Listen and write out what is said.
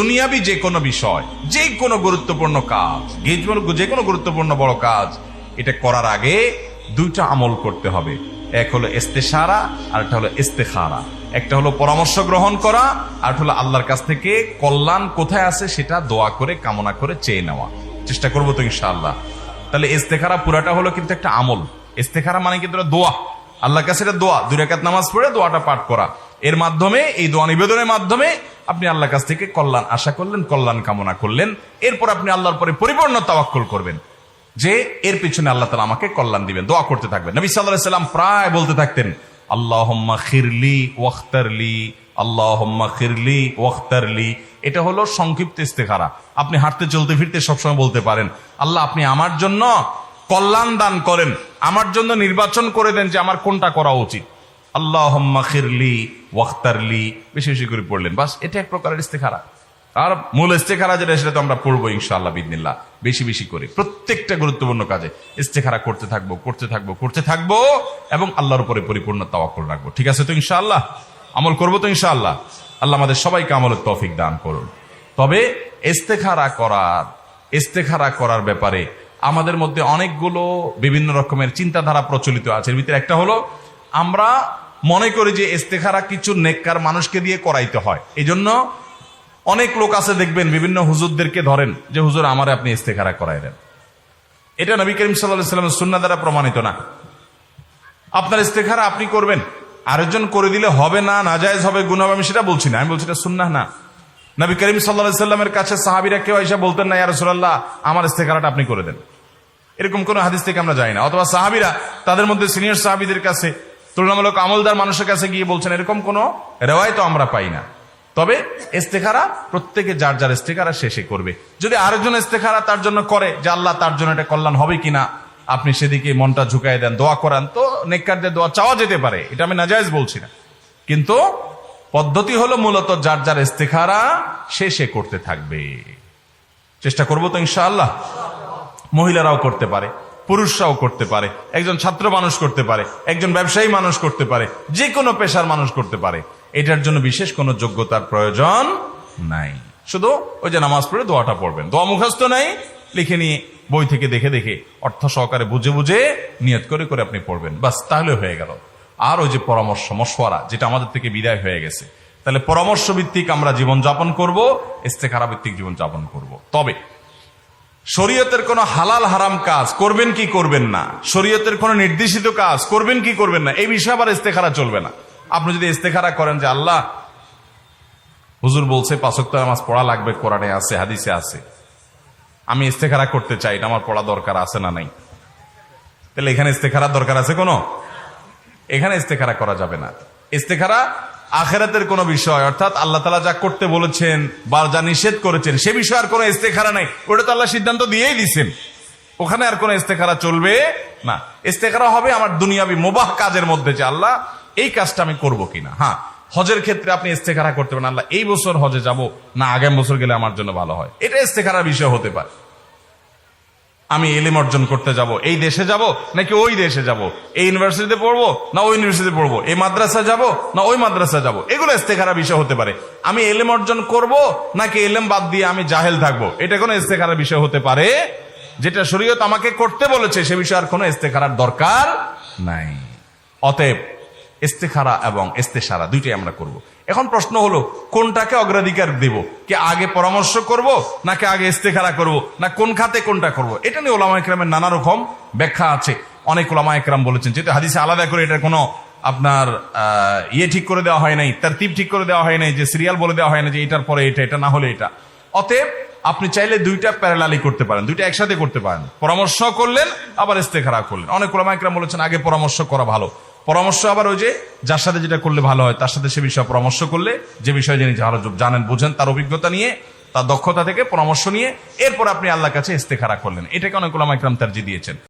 দুনিয়াবি যে কোনো বিষয়, যে কোনো গুরুত্বপূর্ণ কাজ, যে কোনো গুরুত্বপূর্ণ বড় কাজ, এটা করার আগে দুইটা আমল করতে হবে। এক হলো ইস্তেশারা, আর একটা হলো ইস্তেখারা। একটা হলো পরামর্শ গ্রহণ করা, আর হলো আল্লাহর কাছ থেকে কল্যাণ কোথায় আছে সেটা দোয়া করে কামনা করে চেয়ে নেওয়া। চেষ্টা করবো তো ইনশাআল্লাহ। তাহলে ইস্তেখারা পুরাটা হলো কিন্তু একটা আমল। ইস্তেখারা মানে কিন্তু দোয়া, আল্লাহর কাছে এটা দোয়া। 2 রাকাত নামাজ পড়ে দোয়াটা পাঠ করা, এর মাধ্যমে, এই দোয়া নিবেদনের মাধ্যমে আপনি আল্লাহর কাছ থেকে কল্যাণ আশা করলেন, কল্যাণ কামনা করলেন। এরপর আপনি আল্লাহর পরে পরিপূর্ণ তাওয়াক্কুল করবেন যে এর পিছনে আল্লাহ তাআলা আমাকে কল্যাণ দিবেন। দোয়া করতে থাকবেন। নবী সাল্লাল্লাহু আলাইহি সাল্লাম প্রায় বলতে থাকতেন, আল্লাহুম্মা খিরলি ওয়াখতারলি, আল্লাহুম্মা খিরলি ওয়াখতারলি। এটা হলো সংক্ষিপ্ত ইস্তেখারা। আপনি হাঁটতে চলতে ফিরতে সবসময় বলতে পারেন, আল্লাহ আপনি আমার জন্য কল্যাণ দান করেন, আমার জন্য নির্বাচন করে দেন যে আমার কোনটা করা উচিত। আল্লাহুম্মা খিরলি ওয়াখতারলি বেশি বেশি করে পড়লেন, বাস। এটা এক প্রকারের ইস্তেখারা। আর মূল ইস্তেখারা যেটা, সেটা তো আমরা পড়বো ইনশাআল্লাহ বিইذনিল্লাহ, বেশি বেশি করে প্রত্যেকটা গুরুত্বপূর্ণ কাজে ইস্তেখারা করতে থাকবো, করতে থাকবো, করতে থাকবো, এবং আল্লাহর উপরে পরিপূর্ণ তাওয়াক্কুল রাখবো। ঠিক আছে তো ইনশাআল্লাহ? আমল করবো তো ইনশাআল্লাহ? আল্লাহ আমাদের সবাইকে আমলের তৌফিক দান করুন। তবে ইস্তেখারা করার ব্যাপারে আমাদের মধ্যে অনেকগুলো বিভিন্ন রকমের চিন্তাধারা প্রচলিত আছে। এর ভিতরে একটা হলো, আমরা মনে করি যে ইস্তেখারা কিছু নেককার মানুষকে দিয়ে করাইতে হয়। এই জন্য অনেক লোক আছে দেখবেন, বিভিন্ন হুজুরদেরকে ধরেন যে হুজুর আমারে আপনি ইস্তেখারা করাই দেন। এটা নবী করিম সাল্লাল্লাহু আলাইহি ওয়াসাল্লামের সুন্নাহ দ্বারা প্রমাণিত না। আপনার ইস্তেখারা আপনি করবেন, আরেকজন করে দিলে হবে না, নাজায়েজ হবে, গুনাহ হবে, আমি সেটা বলছি না। আমি বলছি এটা সুন্নাহ না। নবী করিম সাল্লাল্লাহু আলাইহি ওয়াসাল্লামের কাছে সাহাবীরা কেউ এসে বলতেন না, ইয়া রাসূলুল্লাহ আমার ইস্তেখারাটা আপনি করে দেন। এরকম কোন হাদিস থেকে আমরা জানি না। অথবা সাহাবীরা তাদের মধ্যে সিনিয়র সাহাবীদের কাছে, তুলনামূলক আমলদার মানুষের কাছে গিয়ে বলছেন, এরকম কোন রেওয়ায়েত আমরা পাই না। তবে ইস্তেখারা প্রত্যেকে যার যার ইস্তেখারা শেষে করবে। যদি আরেকজন ইস্তেখারা তার জন্য করে যে আল্লাহ তার জন্য এটা কল্যাণ হবে কিনা, আপনি সেদিকে মনটা ঝুঁকাই দেন, দোয়া করান, তো নেককারদের দোয়া চাওয়া যেতে পারে, এটা আমি নাজায়েজ বলছি না। কিন্তু পদ্ধতি হলো মূলত যার যার ইস্তেখারা শেষে করতে থাকবে। চেষ্টা করবো তো ইনশাআল্লাহ? মহিলারাও করতে পারে, পুরুষরাও করতে পারে, একজন ছাত্র মানুষ করতে পারে, একজন ব্যবসায়ী মানুষ করতে পারে, যে কোনো পেশার মানুষ করতে পারে। এটার জন্য বিশেষ কোনো যোগ্যতার প্রয়োজন নাই। শুধু ওই যে নামাজ পড়ে দোয়াটা পড়বেন, দোয়া মুখস্থ নাই, লিখে নিয়ে বই থেকে দেখে দেখে অর্থ সহকারে বুঝে বুঝে নিয়ত করে করে আপনি পড়বেন, বাস, তাহলে হয়ে গেল। আর ওই যে পরামর্শ, মশওয়ারা, যেটা আমাদের থেকে বিদায় হয়ে গেছে, তাহলে পরামর্শ ভিত্তিক আমরা জীবনযাপন করব, ইস্তেখারা ভিত্তিক জীবনযাপন করব। তবে শরীয়তের কোন হালাল হারাম কাজ করবেন কি করবেন না, শরীয়তের কোন নির্দেশিত কাজ করবেন কি করবেন না, এই বিষয়ে আবার ইস্তেখারা চলবে না। আপনি যদি ইস্তেখারা করেন যে আল্লাহ হুজুর বলছে 5 ওয়াক্ত নামাজ পড়া লাগবে, কোরআনে আছে, হাদিসে আছে, আমি ইস্তেখারা করতে চাই, এটা আমার পড়া দরকার আছে না নাই, তাহলে এখানে ইস্তেখারার দরকার আছে কোনো? এখানে ইস্তেখারা করা যাবে না। ইস্তেখারা আখিরাতের কোন বিষয়, অর্থাৎ আল্লাহ তাআলা যা করতে বলেছেন বা যা নিষেধ করেছেন সে বিষয়ে আর কোনো ইস্তেখারা নাই। ওটা তো আল্লাহ সিদ্ধান্ত দিয়েই দিচ্ছেন, ওখানে আর কোনো ইস্তেখারা চলবে না। ইস্তেখারা হবে আমার দুনিয়াবি মুবাহ কাজের মধ্যে, যে আল্লাহ এই কাজটা আমি করবো কিনা। হ্যাঁ, হজের ক্ষেত্রে আপনি ইস্তেখারা করতে পারেন, আল্লাহ এই বছর হজে যাব না আগামী বছর গেলে আমার জন্য ভালো হয়, এটা ইস্তেখারার বিষয় হতে পারে। আমি ইলম অর্জন করতে যাব, এই দেশে যাব নাকি ওই দেশে যাব, এই ইউনিভার্সিটিতে পড়বো না ওই ইউনিভার্সিটিতে পড়বো, এই মাদ্রাসা যাব না ওই মাদ্রাসা যাব, এগুলো ইস্তেখারা বিষয় হতে পারে। আমি ইলম অর্জন করব নাকি ইলম বাদ দিয়ে আমি জাহেল থাকবো, এটা কোনো ইস্তেখারা বিষয় হতে পারে। যেটা শরীয়ত আমাকে করতে বলেছে সে বিষয়ে আর কোনো ইস্তেখারার দরকার নাই। অতএব ইস্তেখারা এবং ইস্তেশারা দুইটাই আমরা করব। এখন প্রশ্ন হলো, কোনটাকে অগ্রাধিকার দেব? কি আগে পরামর্শ করব নাকি আগে ইস্তেখারা করব, না কোন খাতে কোনটা করব? এটা নিয়ে উলামা ইকরামের নানা রকম ব্যাখ্যা আছে। অনেক উলামা ইকরাম বলেছেন, যেহেতু হাদিসে আলাদা করে এটার কোনো আপনার ঠিক করে দেওয়া হয় নাই, তারতিব ঠিক করে দেওয়া হয় নাই, যে সিরিয়াল বলে দেওয়া হয় না যে এটার পরে এটা, এটা না হলে এটা। অতএব আপনি চাইলে দুইটা প্যারালালি করতে পারেন, দুইটা একসাথে করতে পারেন। পরামর্শ করলেন আবার ইস্তেখারা করলেন। অনেক উলামা ইকরাম বলেছেন আগে পরামর্শ করা ভালো। পরামর্শ আবার ওই যে যার সাথে যেটা করলে ভালো হয় তার সাথে সে বিষয়ে পরামর্শ করলে, যে বিষয়ে যিনি ভালো জানেন বুঝেন, তার অভিজ্ঞতা নিয়ে, তার দক্ষতা থেকে পরামর্শ নিয়ে এরপর আপনি আল্লাহর কাছে ইস্তেখারা করলেন। এটাকে অনেক উলামা ইকরাম তারজিহ দিয়েছেন।